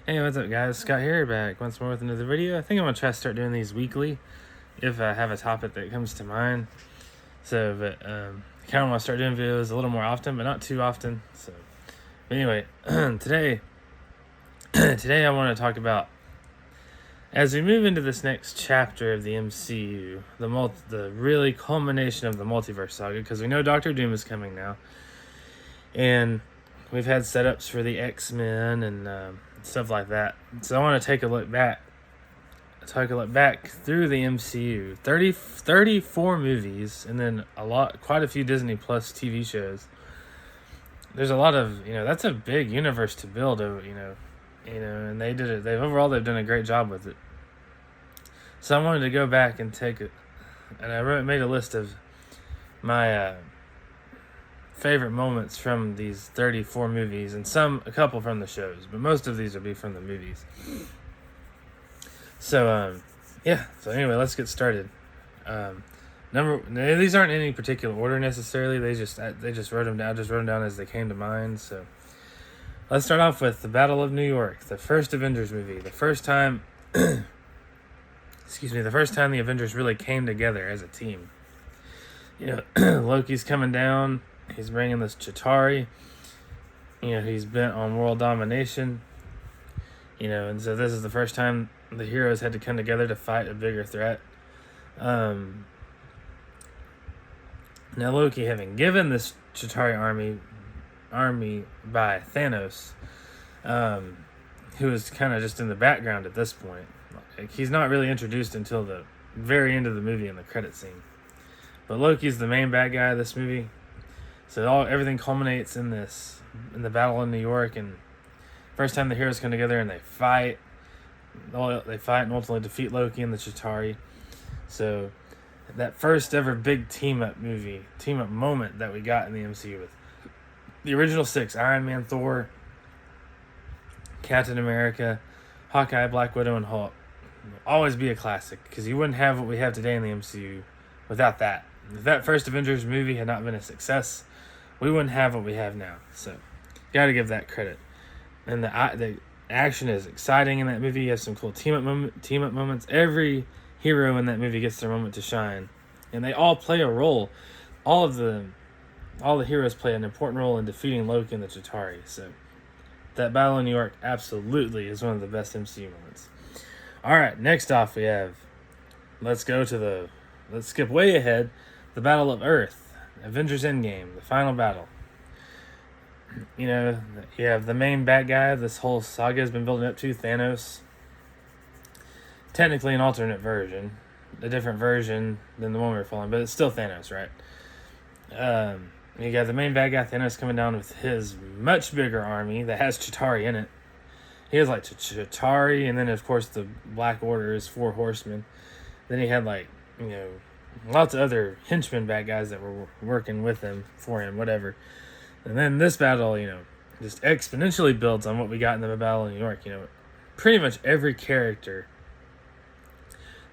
Hey, what's up, guys? Scott here, back once more with another video. I think I'm going to try to start doing these weekly if I have a topic that comes to mind. I kind of want to start doing videos a little more often, but not too often. But anyway, today I want to talk about, as we move into this next chapter of the MCU, the really culmination of the multiverse saga, because we know Doctor Doom is coming now, and we've had setups for the X-Men and stuff like that. So I want to take a look back through the MCU. 34 movies, and then quite a few Disney Plus TV shows. There's a lot of, that's a big universe to build, and they did it. They've done a great job with it. So I wanted to go back and made a list of my favorite moments from these 34 movies, and a couple from the shows, but most of these will be from the movies. So anyway, let's get started. These aren't in any particular order necessarily. They just wrote them down. I just wrote them down as they came to mind. So let's start off with the Battle of New York, the first Avengers movie, the first time the Avengers really came together as a team. Loki's coming down. He's bringing this Chitauri. He's bent on world domination. And so this is the first time the heroes had to come together to fight a bigger threat. Now Loki, having given this Chitauri army by Thanos, who is kind of just in the background at this point. He's not really introduced until the very end of the movie in the credit scene. But Loki's the main bad guy of this movie. So everything culminates in the Battle in New York, and first time the heroes come together and they fight. They fight and ultimately defeat Loki and the Chitauri. So that first ever big team up moment that we got in the MCU with the original 6: Iron Man, Thor, Captain America, Hawkeye, Black Widow, and Hulk. It'll always be a classic, because you wouldn't have what we have today in the MCU without that. If that first Avengers movie had not been a success, we wouldn't have what we have now. So, gotta give that credit. And the action is exciting in that movie. You have some cool team up moments. Every hero in that movie gets their moment to shine, and they all play a role. All the heroes play an important role in defeating Loki and the Chitauri. So, that Battle in New York absolutely is one of the best MCU moments. All right, next off we have. Let's skip way ahead. The Battle of Earth. Avengers Endgame, the final battle. You have the main bad guy this whole saga has been building up to, Thanos. Technically an alternate version, a different version than the one we were following, but it's still Thanos, right? You got the main bad guy, Thanos, coming down with his much bigger army that has Chitauri in it. He has Chitauri, and then of course the Black Order is 4 horsemen. Then he had lots of other henchmen bad guys that were working with him, for him, whatever. And then this battle, just exponentially builds on what we got in the Battle of New York. Pretty much every character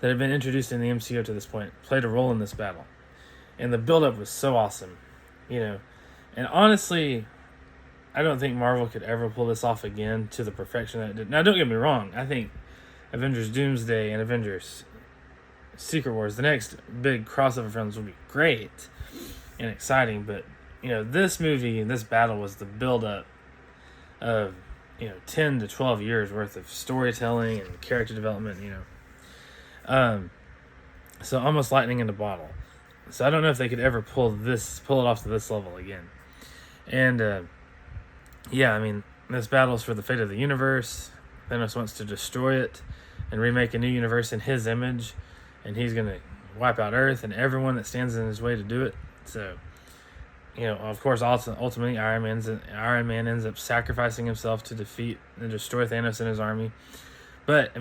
that had been introduced in the MCU to this point played a role in this battle. And the build-up was so awesome, And honestly, I don't think Marvel could ever pull this off again to the perfection that it did. Now, don't get me wrong. I think Avengers Doomsday and Avengers Secret Wars, the next big crossover films, will be great and exciting, but this movie and this battle was the build-up of 10 to 12 years worth of storytelling and character development. So almost lightning in a bottle. So I don't know if they could ever pull it off to this level again. And this battle is for the fate of the universe. Thanos wants to destroy it and remake a new universe in his image. And he's going to wipe out Earth and everyone that stands in his way to do it. So, of course, ultimately, Iron Man ends up sacrificing himself to defeat and destroy Thanos and his army. But,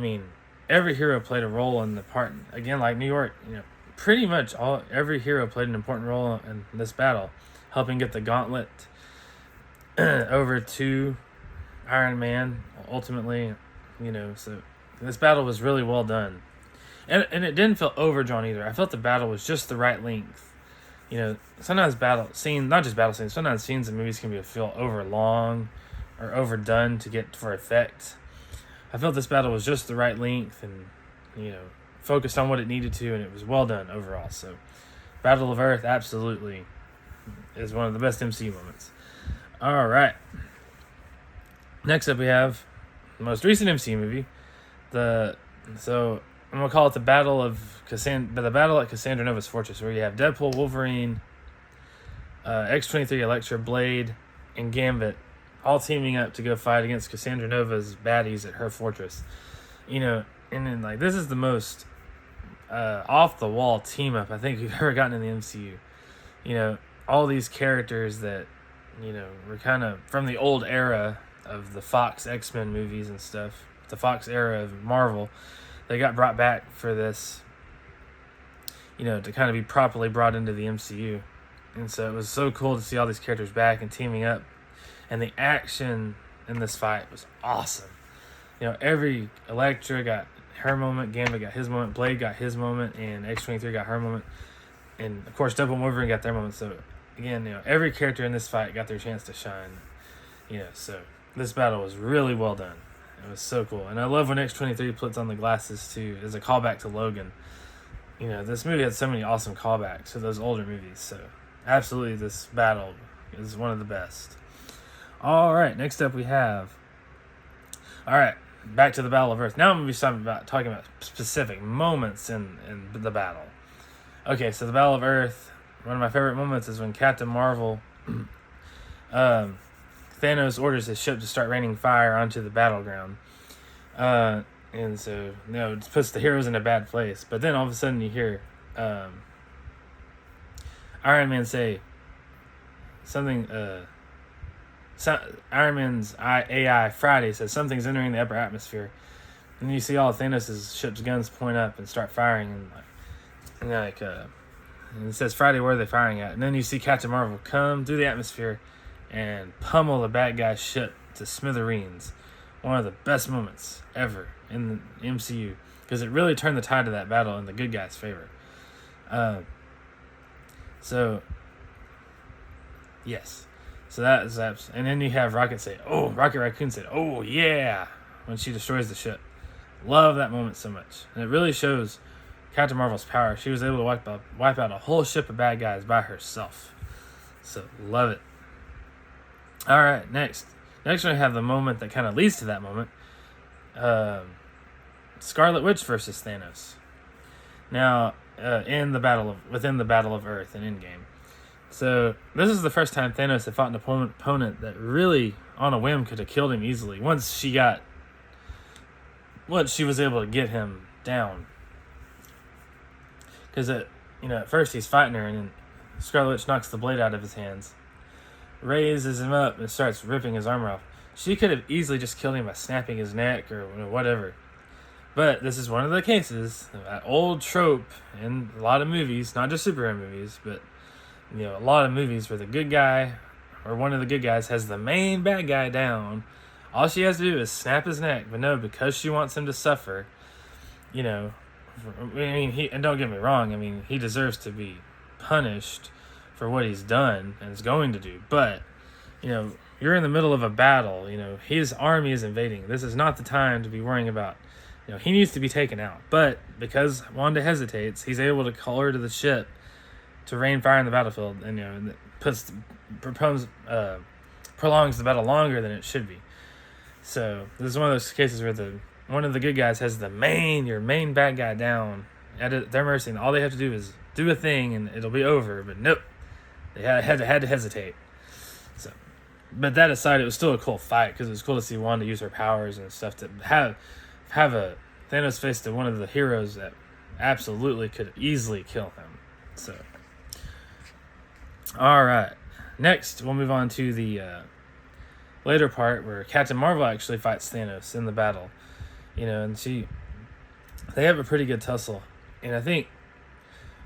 every hero played a role in the part. Again, like New York, pretty much every hero played an important role in this battle, helping get the gauntlet over to Iron Man, ultimately. So this battle was really well done. And it didn't feel overdrawn either. I felt the battle was just the right length. Sometimes sometimes scenes in movies can feel over long or overdone to get for effect. I felt this battle was just the right length and, focused on what it needed to, and it was well done overall. So, Battle of Earth absolutely is one of the best MCU moments. All right. Next up, we have the most recent MCU movie. So I'm gonna call it the Battle at Cassandra Nova's Fortress, where you have Deadpool, Wolverine, X-23, Elektra, Blade, and Gambit all teaming up to go fight against Cassandra Nova's baddies at her fortress. And then this is the most off the wall team up I think we've ever gotten in the MCU. All these characters that were kind of from the old era of the Fox X-Men movies and stuff, the Fox era of Marvel, they got brought back for this, to kind of be properly brought into the MCU. And so it was so cool to see all these characters back and teaming up. And the action in this fight was awesome. Every Elektra got her moment, Gambit got his moment, Blade got his moment, and X-23 got her moment. And, of course, Deadpool and Wolverine got their moment. So, again, every character in this fight got their chance to shine. So this battle was really well done. It was so cool. And I love when X-23 puts on the glasses, too, as a callback to Logan. This movie had so many awesome callbacks to those older movies. So, absolutely, this battle is one of the best. All right, next up we have... All right, back to the Battle of Earth. Now I'm going to be talking about specific moments in the battle. Okay, so the Battle of Earth, one of my favorite moments is when Captain Marvel... Thanos orders his ship to start raining fire onto the battleground. And so, it puts the heroes in a bad place. But then all of a sudden you hear Iron Man say something... Iron Man's AI Friday says something's entering the upper atmosphere, and you see all of Thanos' ship's guns point up and start firing, and it says Friday, where are they firing at? And then you see Captain Marvel come through the atmosphere and pummel the bad guy's ship to smithereens. One of the best moments ever in the MCU, because it really turned the tide of that battle in the good guy's favor. Yes. So that is and then you have Rocket Raccoon say, "Oh yeah," when she destroys the ship. Love that moment so much, and it really shows Captain Marvel's power. She was able to wipe out a whole ship of bad guys by herself. So love it. All right, next we have the moment that kind of leads to that moment. Scarlet Witch versus Thanos. Now, within the Battle of Earth in Endgame. So, this is the first time Thanos had fought an opponent that really, on a whim, could have killed him easily. Once she was able to get him down. Because, at first he's fighting her, and then Scarlet Witch knocks the blade out of his hands, raises him up, and starts ripping his armor off. She could have easily just killed him by snapping his neck or whatever. But this is one of the cases, that old trope in a lot of movies, not just superhero movies, but a lot of movies where the good guy or one of the good guys has the main bad guy down. All she has to do is snap his neck. But no, because she wants him to suffer, and don't get me wrong, he deserves to be punished for what he's done and is going to do. But, you're in the middle of a battle. His army is invading. This is not the time to be worrying about, he needs to be taken out. But because Wanda hesitates, he's able to call her to the ship to rain fire in the battlefield, and prolongs the battle longer than it should be. So this is one of those cases where one of the good guys has your main bad guy down at their mercy, and all they have to do is do a thing and it'll be over. But nope, they had to hesitate. So, but that aside, it was still a cool fight because it was cool to see Wanda use her powers and stuff to have a Thanos face to one of the heroes that absolutely could easily kill him. So. All right. Next, we'll move on to the later part where Captain Marvel actually fights Thanos in the battle. And they have a pretty good tussle. And I think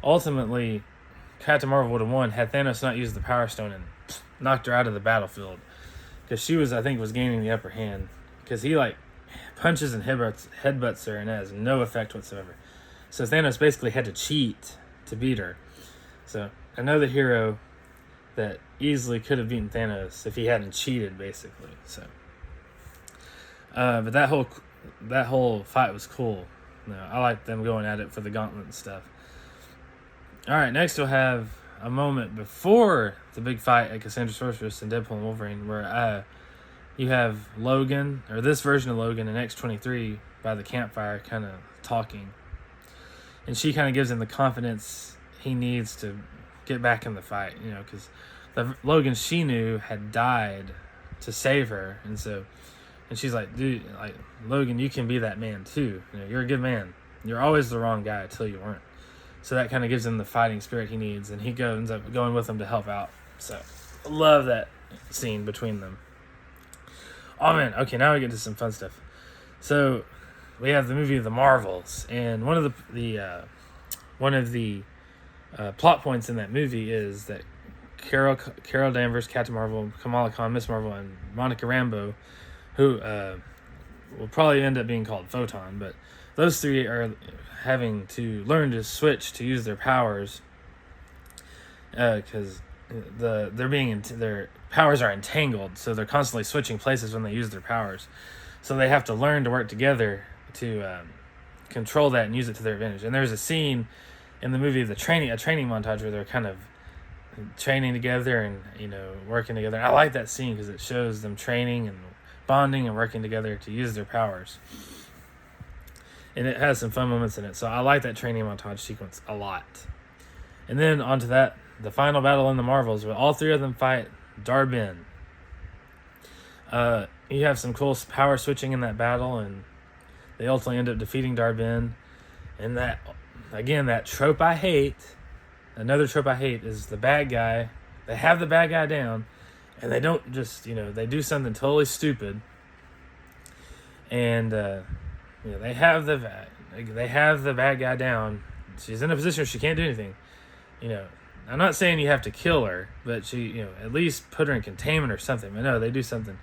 ultimately Captain Marvel would have won had Thanos not used the Power Stone and knocked her out of the battlefield. Because she was gaining the upper hand. Because he punches and headbutts her and it has no effect whatsoever. So Thanos basically had to cheat to beat her. So another hero that easily could have beaten Thanos if he hadn't cheated, basically. So, but that whole that whole fight was cool. I like them going at it for the gauntlet and stuff. All right, next we'll have a moment before the big fight at Cassandra Sorceress and Deadpool and Wolverine, where you have Logan, or this version of Logan, and X-23 by the campfire kind of talking. And she kind of gives him the confidence he needs to get back in the fight, because the Logan she knew had died to save her. And she's like, dude, like, Logan, you can be that man too. You're a good man. You're always the wrong guy until you weren't. So that kind of gives him the fighting spirit he needs, and he ends up going with him to help out. So, love that scene between them. Oh man, okay, now we get to some fun stuff. So, we have the movie The Marvels, and one of the plot points in that movie is that Carol Danvers, Captain Marvel, Kamala Khan, Miss Marvel, and Monica Rambeau, who will probably end up being called Photon, but those three are having to learn to switch to use their powers because their powers are entangled, so they're constantly switching places when they use their powers. So they have to learn to work together to control that and use it to their advantage. And there's a scene in the movie, a training montage where they're kind of training together and working together. I like that scene because it shows them training and bonding and working together to use their powers. And it has some fun moments in it. So I like that training montage sequence a lot. And then onto that, the final battle in the Marvels, where all three of them fight Dar-Benn. You have some cool power switching in that battle, and they ultimately end up defeating Dar-Benn. And that, again, that trope I hate, another trope I hate, is the bad guy. They have the bad guy down, and they don't just, they do something totally stupid. And, they have the bad guy down. She's in a position where she can't do anything. I'm not saying you have to kill her, but she, at least put her in containment or something. But no, they do something.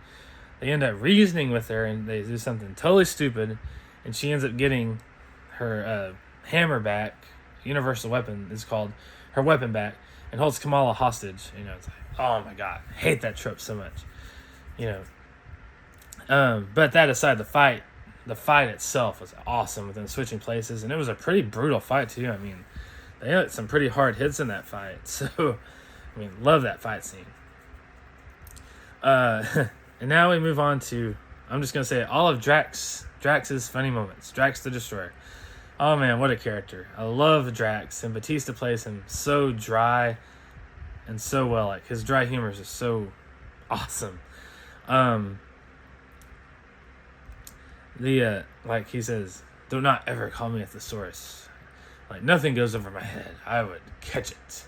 They end up reasoning with her, and they do something totally stupid, and she ends up getting her hammer back. Universal weapon is called, her weapon back, and holds Kamala hostage. It's like, oh my god, I hate that trope so much. But that aside, the fight itself was awesome with them switching places, and it was a pretty brutal fight too. I mean, they had some pretty hard hits in that fight. So, love that fight scene. And now we move on to, I'm just gonna say, all of Drax's funny moments. Drax the Destroyer. Oh man, what a character! I love Drax, and Batista plays him so dry and so well. Like, his dry humor is just so awesome. Like he says, do not ever call me a thesaurus. Like, nothing goes over my head. I would catch it.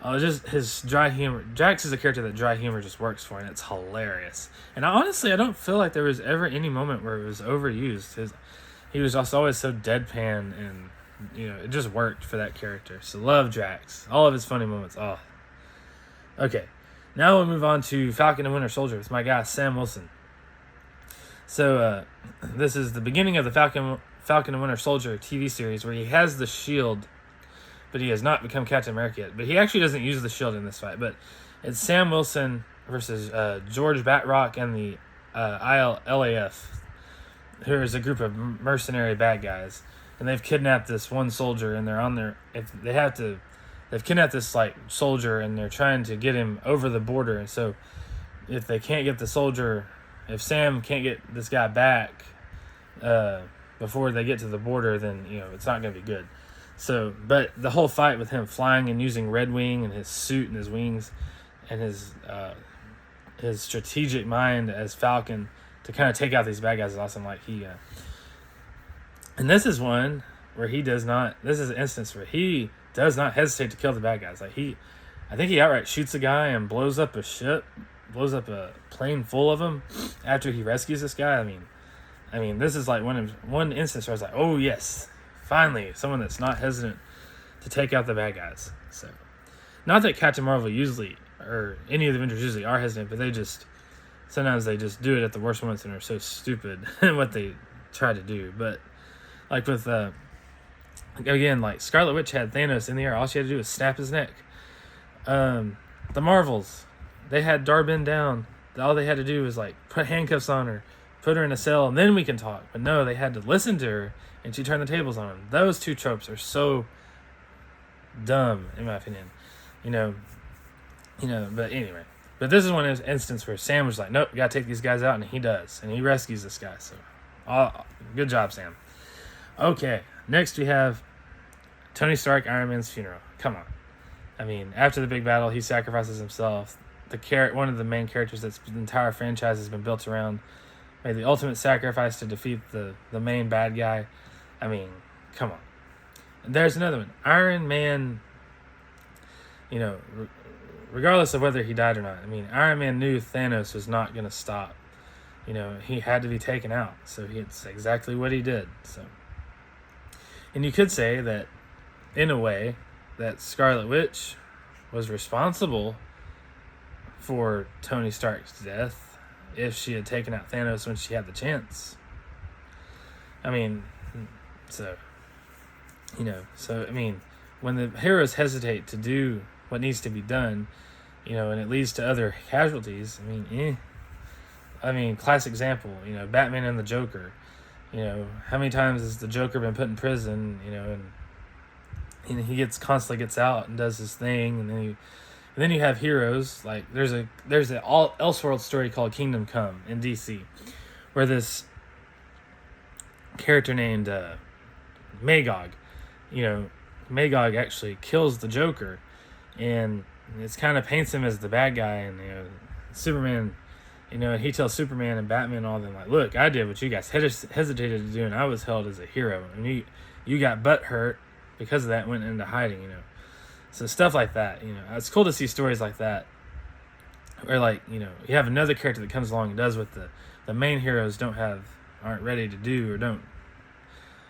Just his dry humor. Drax is a character that dry humor just works for, and it's hilarious. And honestly, I don't feel like there was ever any moment where it was overused. He was just always so deadpan, and it just worked for that character. So love Drax. All of his funny moments. Oh. Okay. Now we'll move on to Falcon and Winter Soldier with my guy Sam Wilson. So, this is the beginning of the Falcon and Winter Soldier TV series, where he has the shield, but he has not become Captain America yet. But he actually doesn't use the shield in this fight. But it's Sam Wilson versus George Batroc and the LAF, who is a group of mercenary bad guys, and they've kidnapped this one soldier, and they're on their. They've kidnapped this soldier, and they're trying to get him over the border. And so, if they can't get the soldier. If Sam can't get this guy back before they get to the border, then it's not going to be good. So, but the whole fight with him flying and using Red Wing and his suit and his wings and his strategic mind as Falcon to kind of take out these bad guys is awesome. Like and this is one where he does not. This is an instance where he does not hesitate to kill the bad guys. Like I think he outright shoots a guy and blows up a ship. Blows up a plane full of them after he rescues this guy. I mean, this is like one instance where I was like, oh yes, finally, someone that's not hesitant to take out the bad guys. So, not that Captain Marvel usually, or any of the Avengers usually are hesitant, but sometimes they just do it at the worst moments and are so stupid in what they try to do. But like with, again, like Scarlet Witch had Thanos in the air, all she had to do was snap his neck. The Marvels. They had Dar-Benn down. All they had to do was put handcuffs on her, put her in a cell and then we can talk. But no, they had to listen to her, and she turned the tables on him. Those two tropes are so dumb, in my opinion. But anyway. But this is one instance where Sam was like, nope, we got to take these guys out, and he does. And he rescues this guy. So, good job, Sam. Okay, next we have Tony Stark, Iron Man's funeral. Come on. I mean, after the big battle, he sacrifices himself. One of the main characters that the entire franchise has been built around made the ultimate sacrifice to defeat the main bad guy. I mean, come on. And there's another one. Iron Man, regardless of whether he died or not, I mean, Iron Man knew Thanos was not going to stop. He had to be taken out. So it's exactly what he did. So, and you could say that, in a way, that Scarlet Witch was responsible for Tony Stark's death if she had taken out Thanos when she had the chance. I mean, when the heroes hesitate to do what needs to be done, and it leads to other casualties, classic example, Batman and the Joker. How many times has the Joker been put in prison, and he constantly gets out and does his thing, and then you have heroes like there's an Elseworld story called Kingdom Come in DC, where this character named Magog, Magog actually kills the Joker, and it kind of paints him as the bad guy, and Superman, and he tells Superman and Batman and all them, like, look, I did what you guys hesitated to do, and I was held as a hero, and you got butt hurt because of that, went into hiding, So stuff like that, it's cool to see stories like that, where you have another character that comes along and does what the main heroes aren't ready to do, or don't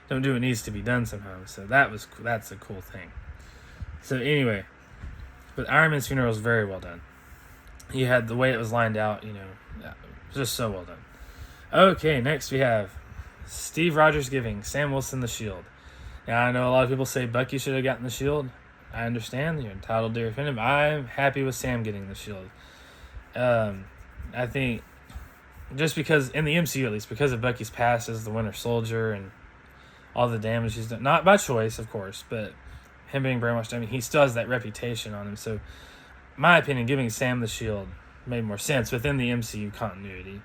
do what needs to be done sometimes. So that's a cool thing. So anyway, but Iron Man's funeral was very well done. You had the way it was lined out, just so well done. Okay, next we have Steve Rogers giving Sam Wilson the shield. Now, I know a lot of people say Bucky should have gotten the shield. I understand. You're entitled to your opinion. But I'm happy with Sam getting the shield. I think just because, in the MCU at least, because of Bucky's past as the Winter Soldier and all the damage he's done, not by choice, of course, but him being brainwashed, he still has that reputation on him. So, in my opinion, giving Sam the shield made more sense within the MCU continuity,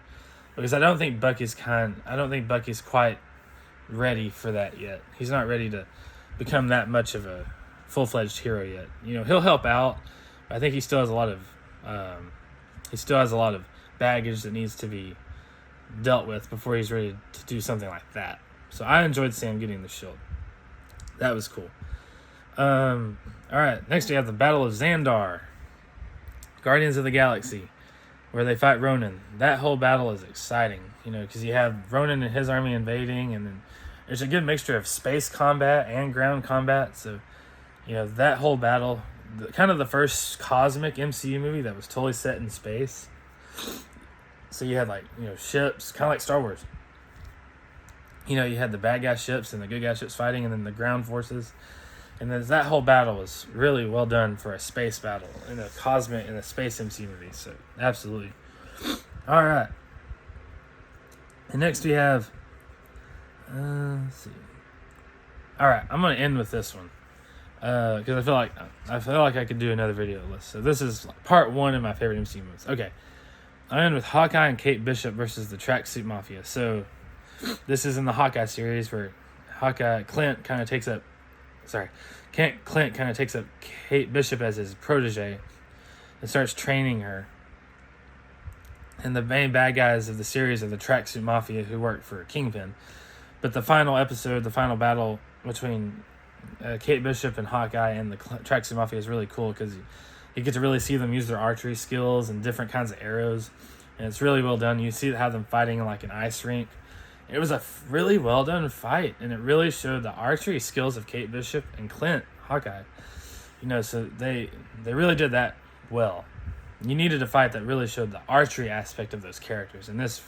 because I don't think Bucky's quite ready for that yet. He's not ready to become that much of a full-fledged hero yet. He'll help out, but I think he still has a lot of baggage that needs to be dealt with before he's ready to do something like that. So I enjoyed Sam getting the shield. That was cool. All right, next we have the Battle of Xandar, Guardians of the Galaxy, where they fight Ronan. That whole battle is exciting, because you have Ronan and his army invading, and then there's a good mixture of space combat and ground combat. So, that whole battle, kind of the first cosmic MCU movie that was totally set in space. So you had ships, kind of like Star Wars. You had the bad guy ships and the good guy ships fighting, and then the ground forces. And then that whole battle was really well done for a space battle in a space MCU movie. So, absolutely. All right. And next we have, let's see. All right, I'm going to end with this one, because I feel like I could do another video list. So this is part one of my favorite MCU movies. Okay. I end with Hawkeye and Kate Bishop versus the Tracksuit Mafia. So this is in the Hawkeye series where Clint kind of takes up Kate Bishop as his protege and starts training her. And the main bad guys of the series are the Tracksuit Mafia, who work for Kingpin. But the final battle between Kate Bishop and Hawkeye and the Tracksuit Mafia is really cool, because you get to really see them use their archery skills and different kinds of arrows. And it's really well done. You see how them fighting in an ice rink. It was a really well done fight, and it really showed the archery skills of Kate Bishop and Clint, Hawkeye. So they really did that well. You needed a fight that really showed the archery aspect of those characters, and this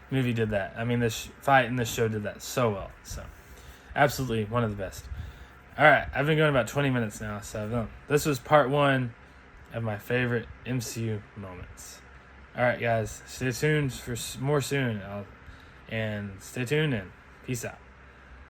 movie did that. This fight in this show did that so well. So, absolutely one of the best. All right, I've been going about 20 minutes now, so this was part one of my favorite MCU moments. All right, guys, stay tuned for more soon. And stay tuned and peace out.